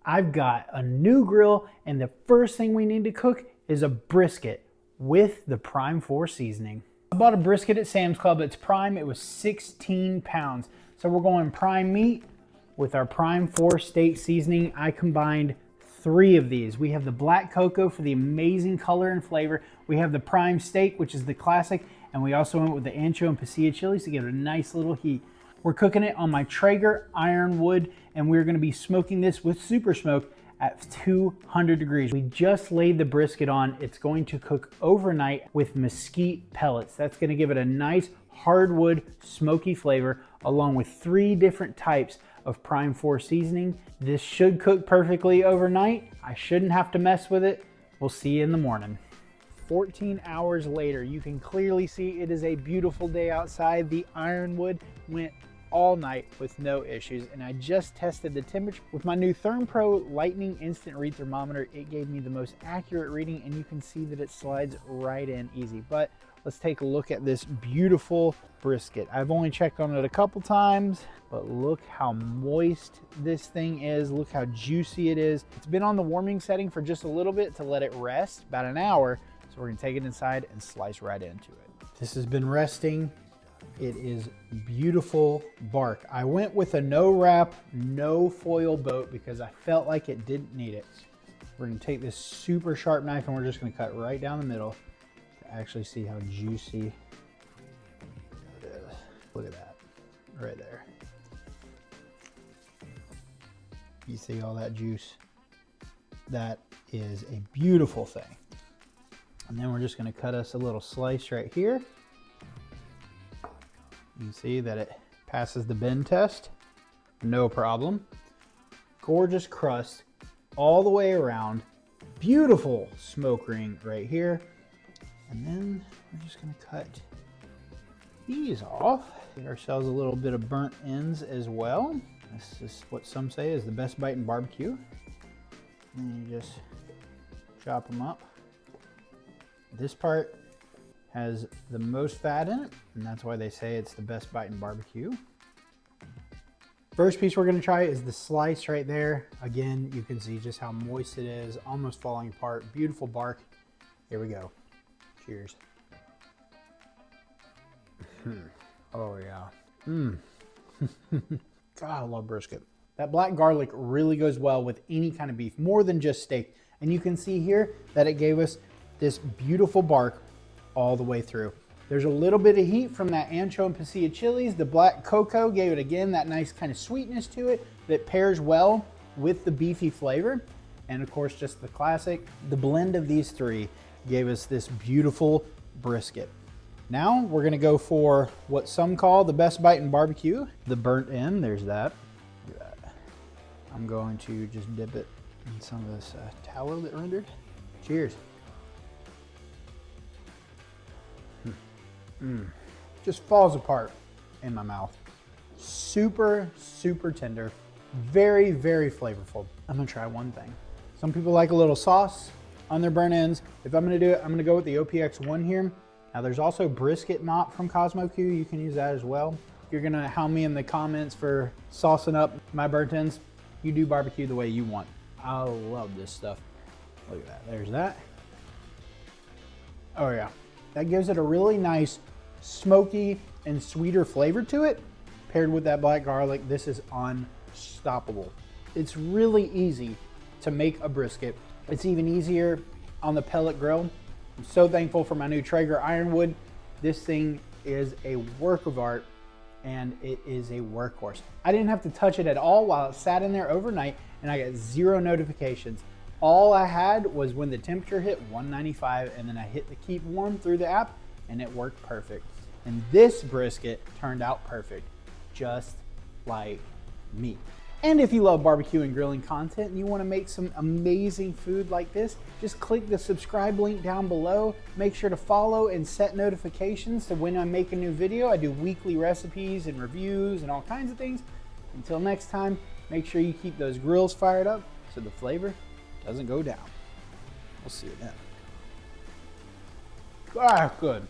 I've got a new grill, and the first thing we need to cook is a brisket with the Prime 4 seasoning. I bought a brisket at Sam's Club. It's prime. It was 16 pounds. So we're going prime meat with our Prime 4 steak seasoning. I combined 3 of these. We have the black cocoa for the amazing color and flavor. We have the prime steak, which is the classic, and we also went with the ancho and pasilla chilies to give it a nice little heat. We're cooking it on my Traeger Ironwood, and we're gonna be smoking this with super smoke at 200 degrees. We just laid the brisket on. It's going to cook overnight with mesquite pellets. That's gonna give it a nice hardwood smoky flavor, along with 3 different types of Prime 4 seasoning. This should cook perfectly overnight. I shouldn't have to mess with it. We'll see you in the morning. 14 hours later, you can clearly see it is a beautiful day outside. The Ironwood went all night with no issues, and I just tested the temperature with my new ThermPro Lightning Instant Read Thermometer. It gave me the most accurate reading, and you can see that it slides right in easy. But let's take a look at this beautiful brisket. I've only checked on it a couple times, but look how moist this thing is. Look how juicy it is. It's been on the warming setting for just a little bit to let it rest, about an hour. So we're gonna take it inside and slice right into it. This has been resting. It is beautiful bark. I went with a no wrap, no foil boat because I felt like it didn't need it. We're gonna take this super sharp knife and we're just gonna cut right down the middle to actually see how juicy it is. Look at that, right there. You see all that juice? That is a beautiful thing. And then we're just gonna cut us a little slice right here. You can see that it passes the bend test, no problem. Gorgeous crust all the way around. Beautiful smoke ring right here. And then we're just gonna cut these off. Get ourselves a little bit of burnt ends as well. This is what some say is the best bite in barbecue. And you just chop them up. This part has the most fat in it, and that's why they say it's the best bite in barbecue. First piece we're gonna try is the slice right there. Again, you can see just how moist it is, almost falling apart. Beautiful bark. Here we go. Cheers. Oh yeah. God, I love brisket. That black garlic really goes well with any kind of beef, more than just steak. And you can see here that it gave us this beautiful bark all the way through. There's a little bit of heat from that ancho and pasilla chilies. The black cocoa gave it, again, that nice kind of sweetness to it that pairs well with the beefy flavor. And of course, just the classic. The blend of these 3 gave us this beautiful brisket. Now we're gonna go for what some call the best bite in barbecue, the burnt end. There's that. Look at that. I'm going to just dip it in some of this tallow that rendered. Cheers. Just falls apart in my mouth. Super, super tender. Very, very flavorful. I'm gonna try one thing. Some people like a little sauce on their burnt ends. If I'm gonna do it, I'm gonna go with the OPX1 here. Now there's also brisket mop from Cosmo Q. You can use that as well. If you're gonna hound me in the comments for saucing up my burnt ends, you do barbecue the way you want. I love this stuff. Look at that, there's that. Oh yeah, that gives it a really nice smoky and sweeter flavor to it. Paired with that black garlic, this is unstoppable. It's really easy to make a brisket. It's even easier on the pellet grill. I'm so thankful for my new Traeger Ironwood. This thing is a work of art, and it is a workhorse. I didn't have to touch it at all while it sat in there overnight, and I got 0 notifications. All I had was when the temperature hit 195, and then I hit the keep warm through the app, and it worked perfect. And this brisket turned out perfect, just like me. And if you love barbecue and grilling content and you want to make some amazing food like this, just click the subscribe link down below. Make sure to follow and set notifications so when I make a new video. I do weekly recipes and reviews and all kinds of things. Until next time, make sure you keep those grills fired up so the flavor doesn't go down. We'll see you then. Ah, good.